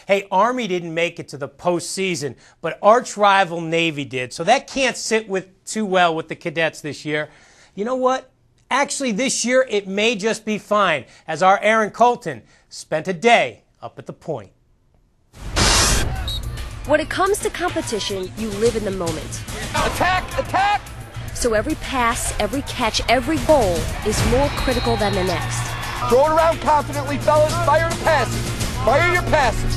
Hey, Army didn't make it to the postseason, but arch rival Navy did, so that can't sit too well with the cadets this year. You know what? Actually, this year it may just be fine, as our Aaron Colton spent a day up at the point. When it comes to competition, you live in the moment. Attack! Attack! So every pass, every catch, every goal is more critical than the next. Throw it around confidently, fellas. Fire the passes. Fire your passes.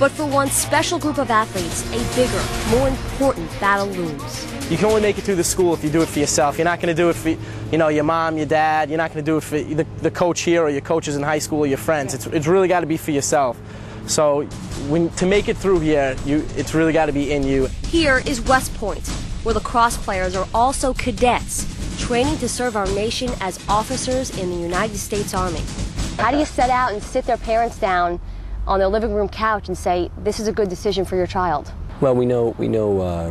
But for one special group of athletes, a bigger, more important battle looms. You can only make it through the school if you do it for yourself. You're not going to do it for, your mom, your dad. You're not going to do it for the coach here or your coaches in high school or your friends. It's really got to be for yourself. So to make it through here, it's really got to be in you. Here is West Point, where lacrosse players are also cadets, training to serve our nation as officers in the United States Army. How do you set out and sit their parents down on their living room couch and say, this is a good decision for your child? Well, we know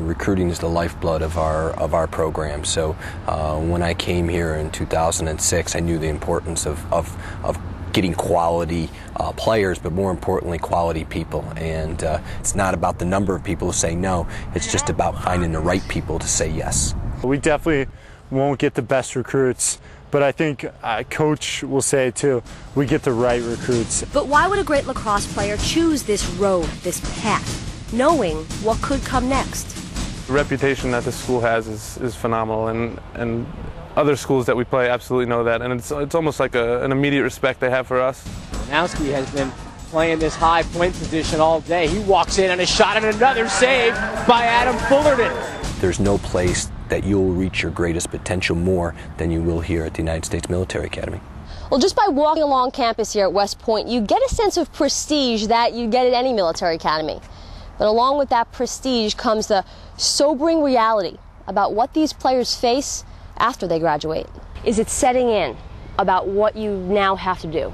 recruiting is the lifeblood of our program. So when I came here in 2006, I knew the importance of getting quality players, but more importantly, quality people. And it's not about the number of people who say no, it's just about finding the right people to say yes. We definitely won't get the best recruits, but I think Coach will say too, we get the right recruits. But why would a great lacrosse player choose this road, this path, knowing what could come next? The reputation that this school has is phenomenal, and other schools that we play absolutely know that, and it's almost like an immediate respect they have for us. Nowski has been playing this high point position all day. He walks in on a shot and another save by Adam Fullerton. There's no place that you'll reach your greatest potential more than you will here at the United States Military Academy. Well, just by walking along campus here at West Point, you get a sense of prestige that you get at any military academy. But along with that prestige comes the sobering reality about what these players face after they graduate. Is it setting in about what you now have to do?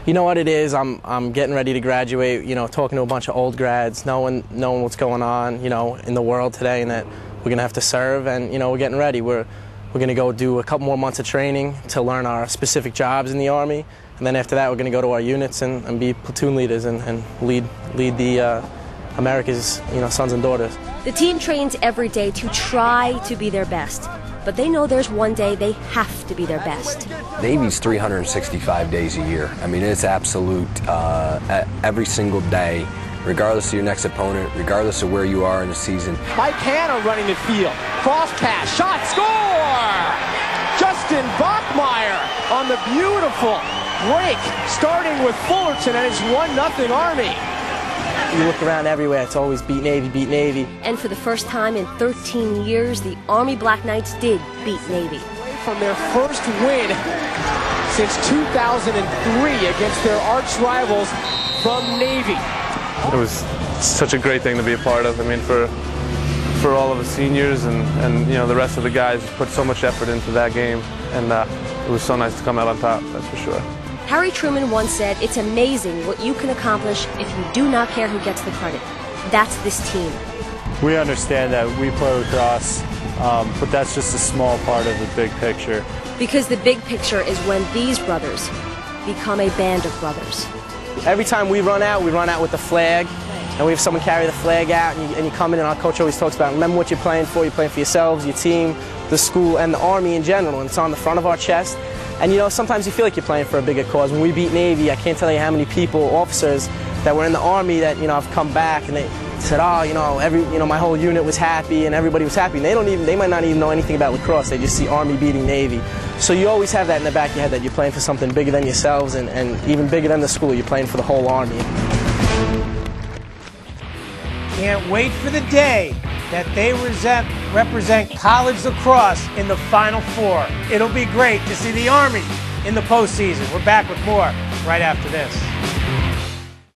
You know what it is? I'm getting ready to graduate, talking to a bunch of old grads, knowing what's going on, in the world today, and that we're going to have to serve, and, we're getting ready. We're going to go do a couple more months of training to learn our specific jobs in the Army, and then after that we're going to go to our units and be platoon leaders and lead the America's, sons and daughters. The team trains every day to try to be their best, but they know there's one day they have to be their best. Navy's 365 days a year. I mean, it's absolute every single day, regardless of your next opponent, regardless of where you are in the season. Mike Hanna running the field. Cross pass, shot, score! Justin Bachmeyer on the beautiful break, starting with Fullerton, and it's 1-0 Army. You look around everywhere, it's always beat Navy, beat Navy. And for the first time in 13 years, the Army Black Knights did beat Navy. From their first win since 2003 against their arch rivals from Navy. It was such a great thing to be a part of. I mean, for all of the seniors and the rest of the guys put so much effort into that game, and it was so nice to come out on top, that's for sure. Harry Truman once said, it's amazing what you can accomplish if you do not care who gets the credit. That's this team. We understand that we play lacrosse, but that's just a small part of the big picture. Because the big picture is when these brothers become a band of brothers. Every time we run out with the flag, and we have someone carry the flag out, and you come in, and our coach always talks about, remember what you're playing for yourselves, your team, the school, and the Army in general, and it's on the front of our chest. And sometimes you feel like you're playing for a bigger cause. When we beat Navy, I can't tell you how many people, officers, that were in the Army that, have come back and they said, oh, my whole unit was happy and everybody was happy. And they might not even know anything about lacrosse. They just see Army beating Navy. So you always have that in the back of your head that you're playing for something bigger than yourselves and even bigger than the school. You're playing for the whole Army. Can't wait for the day that they represent college lacrosse in the Final Four. It'll be great to see the Army in the postseason. We're back with more right after this.